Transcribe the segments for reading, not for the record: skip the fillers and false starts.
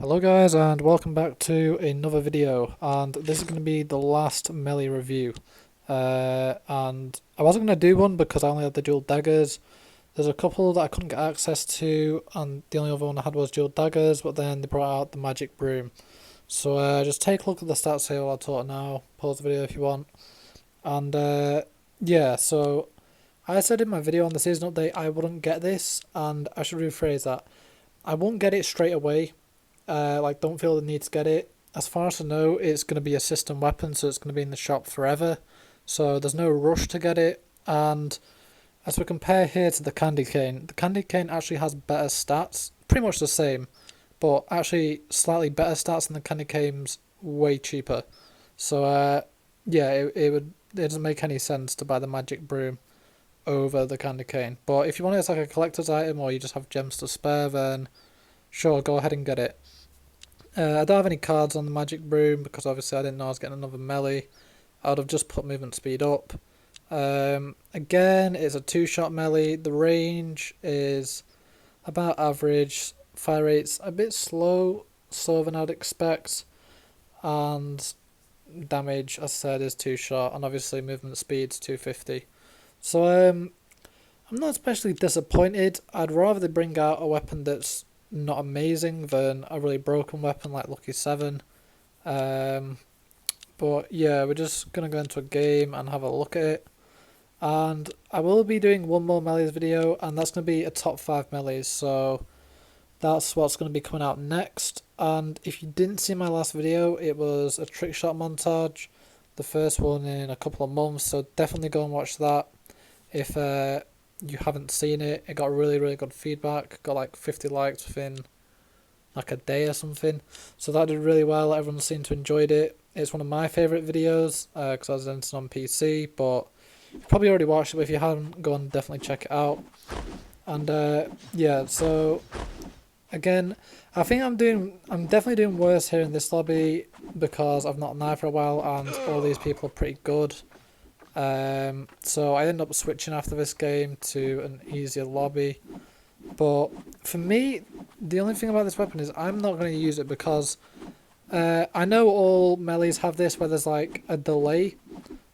Hello guys and welcome back to another video, and this is going to be the last melee review. And I wasn't going to do one because I only had the dual daggers. There's a couple that I couldn't get access to, and the only other one I had was dual daggers, but then they brought out the magic broom. So just take a look at the stats here while I talk now, pause the video if you want. And yeah, so I said in my video on the season update I wouldn't get this, and I should rephrase that. I won't get it straight away. Don't feel the need to get it. As far as I know, it's going to be a system weapon, so it's going to be in the shop forever. So there's no rush to get it. And as we compare here to the candy cane, the candy cane actually has better stats, pretty much the same, but actually slightly better stats, and the candy cane's way cheaper. So yeah, it doesn't make any sense to buy the magic broom over the candy cane. But if you want it as like a collector's item, or you just have gems to spare, then sure, go ahead and get it. I don't have any cards on the magic broom because obviously I didn't know I was getting another melee. I would have just put movement speed up. Again, it's a two-shot melee. The range is about average. Fire rate's a bit slower than I'd expect. And damage, as I said, is two-shot. And obviously movement speed's 250. So I'm not especially disappointed. I'd rather they bring out a weapon that's not amazing than a really broken weapon like Lucky 7. But yeah, we're just going to go into a game and have a look at it. And I will be doing one more melees video, and that's going to be a top 5 melees, so that's what's going to be coming out next. And if you didn't see my last video, it was a Trickshot montage, the first one in a couple of months, so definitely go and watch that if you haven't seen it. It got really good feedback, got like 50 likes within like a day or something, so that did really well. Everyone seemed to enjoyed it. It's one of my favourite videos because I was editing on PC, but you probably already watched it, but if you haven't, go and definitely check it out. And yeah, so again, I think I'm definitely doing worse here in this lobby because I've not knifed for a while and all these people are pretty good. So I end up switching after this game to an easier lobby. But for me, the only thing about this weapon is I'm not going to use it because I know all melees have this where there's like a delay.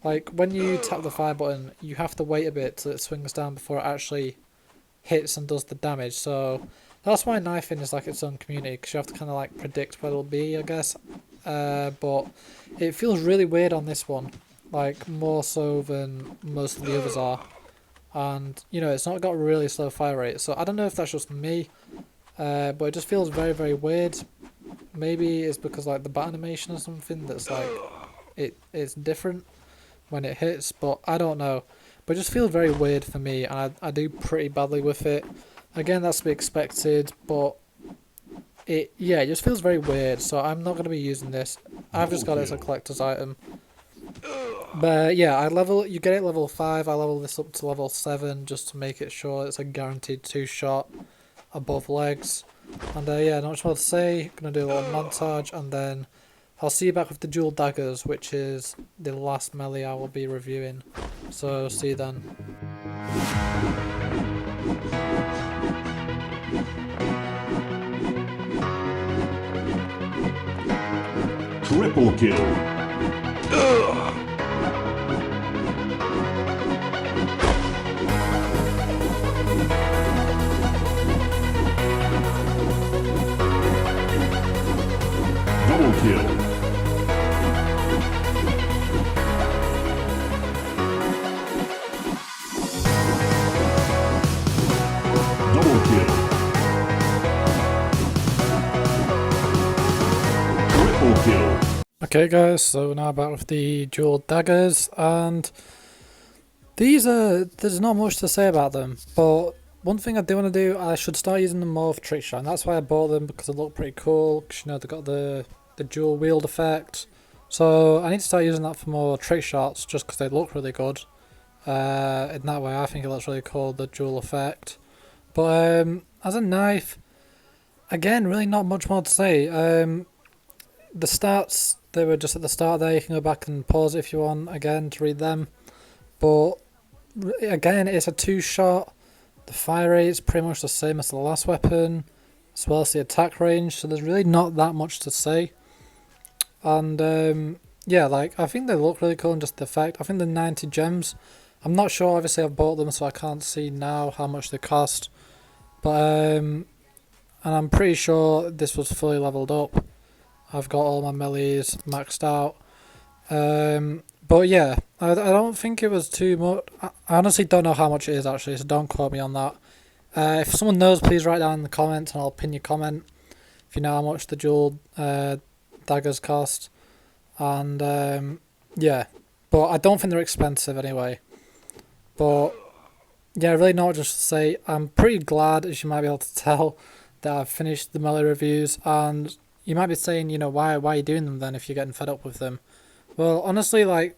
Like when you tap the fire button, you have to wait a bit till it swings down before it actually hits and does the damage. So that's why knifing is like its own community, because you have to kind of like predict where it'll be, I guess. But it feels really weird on this one, like more so than most of the others are. And you know, it's not got a really slow fire rate, so I don't know if that's just me, but it just feels very weird. Maybe it's because like the bat animation or something that's like it's different when it hits, but I don't know. But it just feels very weird for me, and I do pretty badly with it. Again, that's to be expected, but it just feels very weird, so I'm not going to be using this. I've just got it as a collector's item. But yeah, you get it level 5, I level this up to level 7 just to make it sure it's a guaranteed 2-shot above legs. And yeah, not much more to say. Gonna do a little montage, and then I'll see you back with the dual daggers, which is the last melee I will be reviewing. So see you then. Triple kill. Double kill. Double kill. Triple kill. Okay guys, so now back with the dual daggers, and there's not much to say about them, but one thing I do want to do, I should start using them more for Trickshot, and that's why I bought them, because they look pretty cool, because you know they've got the dual wield effect. So I need to start using that for more trick shots, just because they look really good. In that way I think it looks really cool, the dual effect. But as a knife, again, really not much more to say. The stats, they were just at the start there. You can go back and pause it if you want again to read them. But again, it's a 2-shot. The fire rate is pretty much the same as the last weapon. as well as the attack range, so there's really not that much to say. And yeah, like, I think they look really cool, and just the effect. I think the 90 gems, I'm not sure, obviously I've bought them, so I can't see now how much they cost, but and I'm pretty sure this was fully leveled up. I've got all my melees maxed out. But yeah, I don't think it was too much. I honestly don't know how much it is actually, so don't quote me on that. If someone knows, please write down in the comments and I'll pin your comment if you know how much the dual daggers cost. And yeah, but I don't think they're expensive anyway. But yeah, really not just to say, I'm pretty glad, as you might be able to tell, that I've finished the melee reviews. And you might be saying, you know, why are you doing them then if you're getting fed up with them? Well, honestly, like,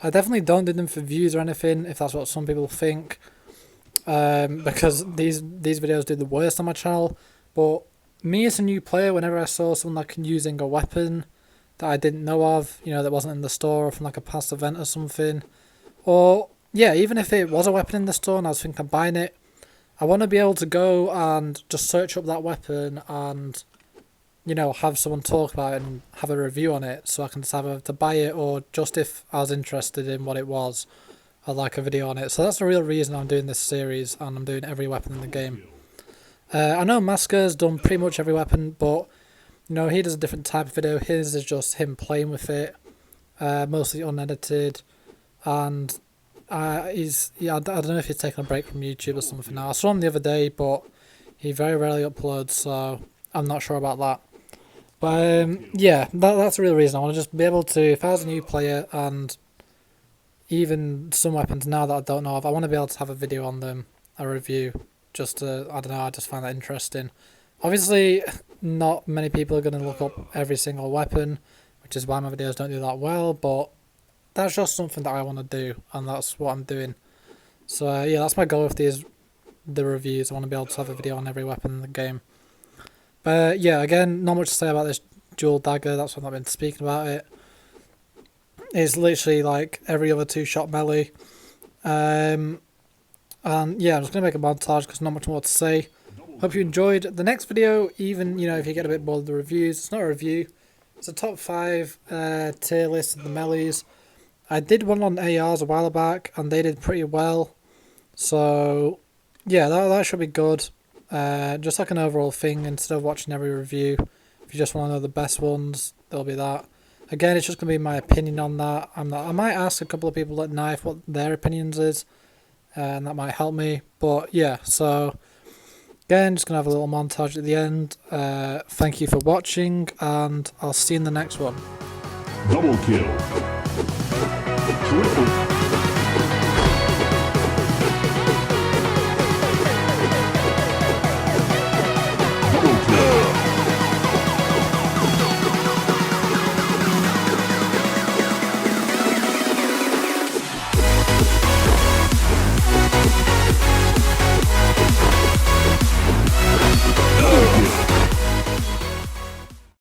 I definitely don't do them for views or anything, if that's what some people think. Because these videos do the worst on my channel. But me as a new player, whenever I saw someone like using a weapon that I didn't know of, you know, that wasn't in the store or from like a past event or something, or yeah, even if it was a weapon in the store and I was thinking of buying it, I want to be able to go and just search up that weapon and, you know, have someone talk about it and have a review on it, so I can decide whether to buy it, or just if I was interested in what it was, I'd like a video on it. So that's the real reason I'm doing this series, and I'm doing every weapon in the game. I know Masker's done pretty much every weapon, but you know, he does a different type of video. His is just him playing with it, mostly unedited, and I don't know if he's taking a break from YouTube or something now. I saw him the other day, but he very rarely uploads, so I'm not sure about that. But yeah, that's the real reason. I want to just be able to, if I was a new player, and even some weapons now that I don't know of, I want to be able to have a video on them, a review, just to, I don't know, I just find that interesting. Obviously, not many people are going to look up every single weapon, which is why my videos don't do that well, but that's just something that I want to do, and that's what I'm doing. So yeah, that's my goal with the reviews. I want to be able to have a video on every weapon in the game. But yeah, again, not much to say about this dual dagger, that's why I've not been speaking about it. It's literally like every other 2-shot melee. And yeah, I'm just going to make a montage because not much more to say. Hope you enjoyed the next video, even, you know, if you get a bit bored of the reviews. It's not a review, it's a top 5 tier list of the melees. I did one on ARs a while back, and they did pretty well. So yeah, that should be good. Just like an overall thing, instead of watching every review. If you just want to know the best ones, there'll be that. Again, it's just going to be my opinion on that. I might ask a couple of people at Knife what their opinions is, and that might help me. But yeah, so again, just going to have a little montage at the end. Thank you for watching, and I'll see you in the next one. Double kill. Triple